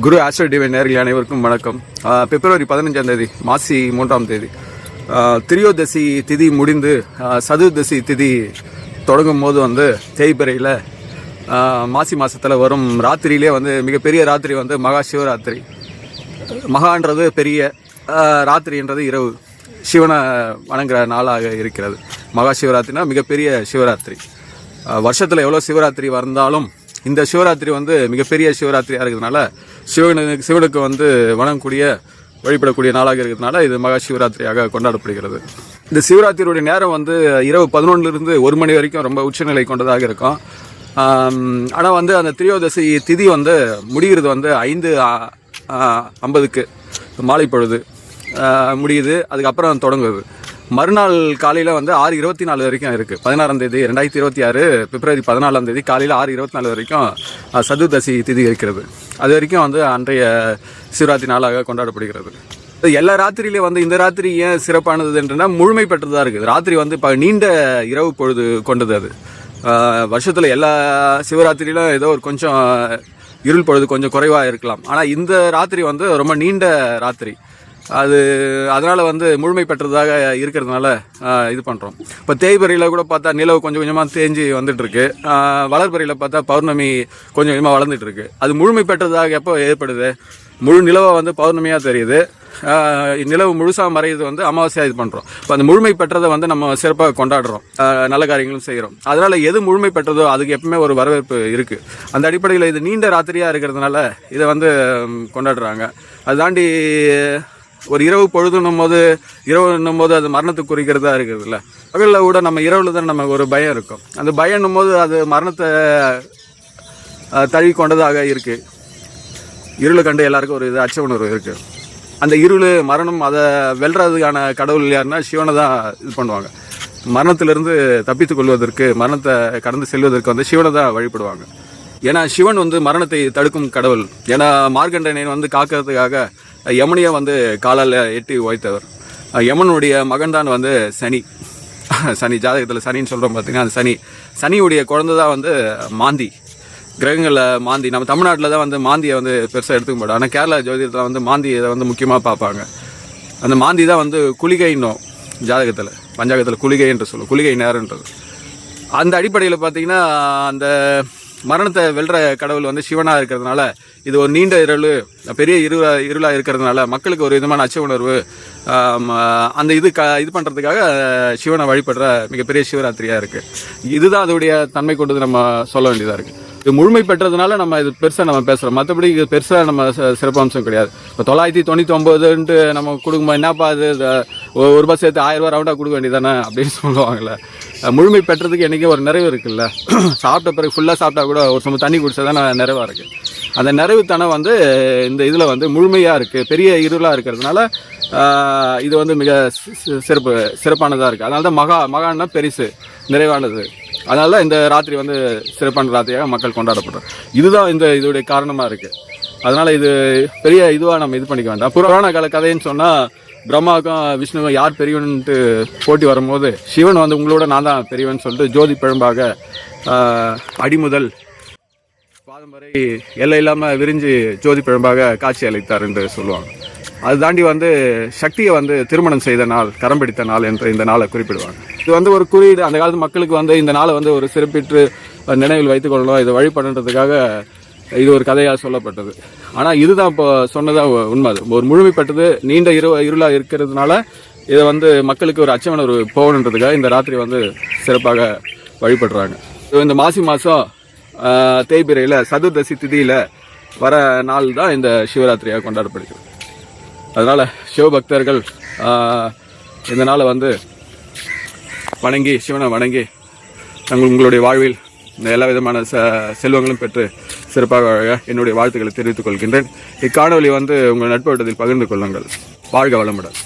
குரு astro divine நேயர்கள் அனைவருக்கும் வணக்கம். பிப்ரவரி 15ஆம் தேதி மாசி 3ஆம் தேதி திரியோதசி திதி முடிந்து சதுர்தசி திதி தொடங்கும் போது தேய்பிரையில் மாசி மாதத்தில் வரும் ராத்திரியிலே மிகப்பெரிய ராத்திரி மகா சிவராத்திரி. மகான்றது பெரிய, ராத்திரின்றது இரவு, சிவனை வணங்குற நாளாக இருக்கிறது. மகா சிவராத்திரினா மிகப்பெரிய சிவராத்திரி. வருஷத்தில் எவ்வளோ சிவராத்திரி வந்தாலும் இந்த சிவராத்திரி மிகப்பெரிய சிவராத்திரியாக இருக்கிறதுனால சிவனுக்கு வணங்கக்கூடிய வழிபடக்கூடிய நாளாக இருக்கிறதுனால இது மகா சிவராத்திரியாக கொண்டாடப்படுகிறது. இந்த சிவராத்திரியுடைய நேரம் இரவு 11லிருந்து 1 மணி வரைக்கும் ரொம்ப உச்சநிலை கொண்டதாக இருக்கும். ஆனால் அந்த திரியோதசி திதி முடிகிறது 5:50க்கு மாலை பொழுது முடியுது. அதுக்கப்புறம் தொடங்குது. மறுநாள் காலையில் 6:24 வரைக்கும் இருக்குது. 16ஆம் தேதி 2026 பிப்ரவரி 14ஆம் தேதி காலையில் 6:24 வரைக்கும் சதுர்தசி திதி இருக்கிறது. அது வரைக்கும் அன்றைய சிவராத்திரி நாளாக கொண்டாடப்படுகிறது. எல்லா ராத்திரியிலே இந்த ராத்திரி ஏன் சிறப்பானது என்றுனா முழுமை பெற்றதாக இருக்குது. ராத்திரி இப்போ நீண்ட இரவு பொழுது கொண்டது. அது வருஷத்தில் எல்லா சிவராத்திரியிலும் ஏதோ ஒரு கொஞ்சம் இருள் பொழுது கொஞ்சம் குறைவாக இருக்கலாம். ஆனால் இந்த ராத்திரி ரொம்ப நீண்ட ராத்திரி. அதனால் முழுமை பெற்றதாக இருக்கிறதுனால இது பண்ணுறோம். இப்போ தேய்பிரையில் கூட பார்த்தா நிலவு கொஞ்சம் கொஞ்சமாக தேஞ்சி வந்துட்டுருக்கு. வளர்பிறையில் பார்த்தா பௌர்ணமி கொஞ்சம் கொஞ்சமாக வளர்ந்துட்டுருக்கு. அது முழுமை பெற்றதாக எப்போ ஏற்படுது? முழு நிலவை பௌர்ணமியாக தெரியுது, நிலவு முழுசாக மறையுது அமாவாசையாக இது பண்ணுறோம். இப்போ அந்த முழுமை பெற்றதை நம்ம சிறப்பாக கொண்டாடுறோம், நல்ல காரியங்களும் செய்கிறோம். அதனால் எது முழுமை பெற்றதோ அதுக்கு எப்பவுமே ஒரு வரவேற்பு இருக்குது. அந்த அடிப்படையில் இது நீண்ட ராத்திரியாக இருக்கிறதுனால இதை கொண்டாடுறாங்க. அது தாண்டி ஒரு இரவு பொழுதுன்னும் போது அது மரணத்துக்கு குறிக்கிறதா இருக்குதுல்ல. பகலில் கூட நம்ம இரவில் தான் நமக்கு ஒரு பயம் இருக்கும். அந்த பயம்னும் போது அது மரணத்தை தழுவி கொண்டதாக இருக்குது. இருளை கண்டு எல்லாருக்கும் ஒரு அச்ச உணர்வு இருக்குது. அந்த இருள் மரணம் அதை வெல்றதுக்கான கடவுள் யாருன்னா சிவனை தான் இது பண்ணுவாங்க. மரணத்திலிருந்து தப்பித்துக் கொள்வதற்கு, மரணத்தை கடந்து செல்வதற்கு சிவனை தான் வழிபடுவாங்க. ஏன்னா சிவன் மரணத்தை தடுக்கும் கடவுள். ஏன்னா மார்க்கண்டனை காக்கிறதுக்காக யமனியை காலால் எட்டி ஓய்த்தவர். யமனுடைய மகன் தான் சனி. ஜாதகத்தில் சனின்னு சொல்கிறோம் பார்த்தீங்கன்னா, அந்த சனியுடைய குழந்தை தான் மாந்தி. கிரகங்களில் மாந்தி நம்ம தமிழ்நாட்டில் தான் மாந்தியை பெருசாக எடுத்துக்க மாட்டோம். ஆனால் கேரளா ஜோதிடத்தில் மாந்தியை முக்கியமாக பார்ப்பாங்க. அந்த மாந்தி தான் குளிகைன்னும் ஜாதகத்தில், பஞ்சாங்கத்தில் குளிகை என்று சொல்லுவோம், குளிகை நேரன்றது. அந்த அடிப்படையில் பார்த்தீங்கன்னா அந்த மரணத்தை வெல்ற கடவுள் சிவனாக இருக்கிறதுனால இது ஒரு நீண்ட இரவு, பெரிய இருளாக இருக்கிறதுனால மக்களுக்கு ஒரு விதமான அச்ச உணர்வு, அந்த இது பண்ணுறதுக்காக சிவனை வழிபடுற மிகப்பெரிய சிவராத்திரியாக இருக்குது. இதுதான் அதோடைய தன்மை கொண்டது நம்ம சொல்ல வேண்டியதாக இருக்குது. இது முழுமை பெற்றதுனால நம்ம இது பெருசாக நம்ம பேசுகிறோம். மற்றபடி இது பெருசாக நம்ம சிறப்பம்சம் கிடையாது. இப்போ 999 நம்ம கொடுக்கும்போது என்னப்பா அது ₹1 சேர்த்து ₹1000 ரவுண்டாக கொடுக்க வேண்டியதானே அப்படின்னு சொல்லுவாங்கள்ல. முழுமை பெற்றதுக்கு என்றைக்கும் ஒரு நிறைவு இருக்குல்ல. சாப்பிட்ட பிறகு ஃபுல்லாக சாப்பிட்டா கூட ஒரு சமயம் தண்ணி குடிச்சா தானே நிறைவாக இருக்குது. அந்த நிறைவுத்தனம் இந்த இதில் முழுமையாக இருக்குது, பெரிய இருளாக இருக்கிறதுனால இது மிக சிறப்பானதாக இருக்குது. அதனால தான் மகான்னா பெரிசு, நிறைவானது. அதனால தான் இந்த ராத்திரி சிறப்பான ராத்திரியாக மக்கள் கொண்டாடப்படுறோம். இதுதான் இதோடைய காரணமாக இருக்குது. அதனால் இது பெரிய இதுவாக நம்ம இது பண்ணிக்க வேண்டாம். புராண கால கதைன்னு சொன்னால் பிரம்மாவுக்கும் விஷ்ணுவும் யார் பெரியவன்ட்டு போட்டி வரும்போது சிவன் உங்களோட நான் தான் பெரியவன் சொல்லிட்டு ஜோதி பிழம்பாக அடிமுதல் பாதம் வரை எல்லை இல்லாமல் விரிஞ்சு ஜோதி பிழம்பாக காட்சி அளித்தார் என்று சொல்லுவாங்க. அது தாண்டி சக்தியை திருமணம் செய்த நாள், கரம் பிடித்த நாள் என்று இந்த நாளை குறிப்பிடுவாங்க. இது ஒரு குறியீடு. அந்த காலத்து மக்களுக்கு இந்த நாளை ஒரு சிறப்பிற்று நினைவில் வைத்துக் கொள்ளணும், இதை வழிபடுறதுக்காக இது ஒரு கதையாக சொல்லப்பட்டது. ஆனால் இதுதான் இப்போ சொன்னதான் உண்மை. ஒரு முழுமைப்பட்டது நீண்ட இருளாக இருக்கிறதுனால இதை மக்களுக்கு ஒரு அச்ச உணர்வு போகணுன்றதுக்காக இந்த ராத்திரி சிறப்பாக வழிபடுறாங்க. இந்த மாசி மாதம் தேய்பிரையில் சதுர்தசி திதியில் வர நாள் தான் இந்த சிவராத்திரியாக கொண்டாடப்படுகிறது. அதனால் சிவபக்தர்கள் இந்த நாளை வணங்கி, சிவனை வணங்கி உங்களுடைய வாழ்வில் எல்லா விதமான செல்வங்களும் பெற்று சிறப்பாக என்னுடைய வாழ்த்துக்களை தெரிவித்துக் கொள்கின்றேன். இக்காணொலி உங்கள் நட்பு வட்டத்தில் பகிர்ந்து கொள்ளுங்கள். வாழ்க வளமுடன்.